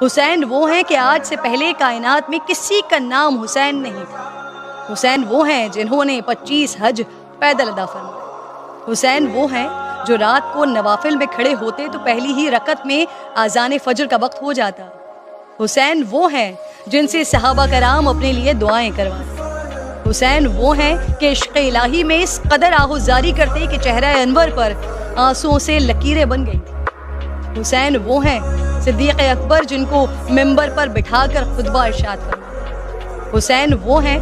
حسین وہ ہیں کہ آج سے پہلے کائنات میں کسی کا نام حسین نہیں تھا۔ حسین وہ ہیں جنہوں نے 25 حج پیدل ادا فرمائے۔ حسین وہ ہیں جو رات کو نوافل میں کھڑے ہوتے تو پہلی ہی رکعت میں اذان فجر کا وقت ہو جاتا۔ حسین وہ ہیں جن سے صحابہ کرام اپنے لیے دعائیں کرواتے۔ حسین وہ ہیں کہ عشق الہی میں اس قدر آہوزاری کرتے کہ چہرہ انور پر آنسوؤں سے لکیریں بن گئی تھیں۔ حسین وہ ہیں صدیق اکبر جن کو ممبر پر بٹھا کر خطبہ ارشاد فرماتے۔ حسین وہ ہیں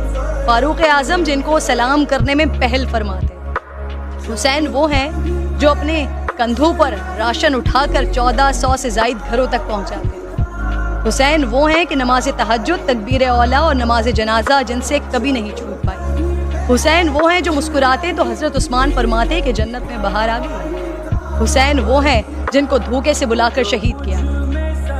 فاروق اعظم جن کو سلام کرنے میں پہل فرماتے۔ حسین وہ ہیں جو اپنے کندھوں پر راشن اٹھا کر 1400 سے زائد گھروں تک پہنچاتے۔ حسین وہ ہیں کہ نماز تہجد، تکبیر اولیٰ اور نماز جنازہ جن سے کبھی نہیں چھوٹ پائی۔ حسین وہ ہیں جو مسکراتے تو حضرت عثمان فرماتے کہ جنت میں بہار آ گئی۔ حسین وہ ہیں جن کو دھوکے سے بلا کر شہید کیا۔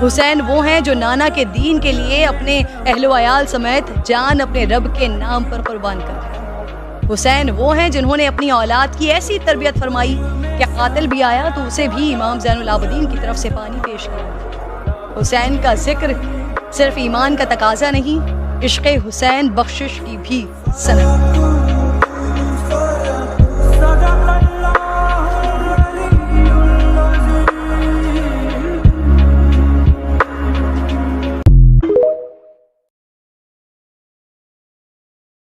حسین وہ ہیں جو نانا کے دین کے لیے اپنے اہل و عیال سمیت جان اپنے رب کے نام پر قربان کر دی۔ حسین وہ ہیں جنہوں نے اپنی اولاد کی ایسی تربیت فرمائی کہ قاتل بھی آیا تو اسے بھی امام زین العابدین کی طرف سے پانی پیش کیا۔ حسین کا ذکر صرف ایمان کا تقاضا نہیں، عشق حسین بخشش کی بھی سند۔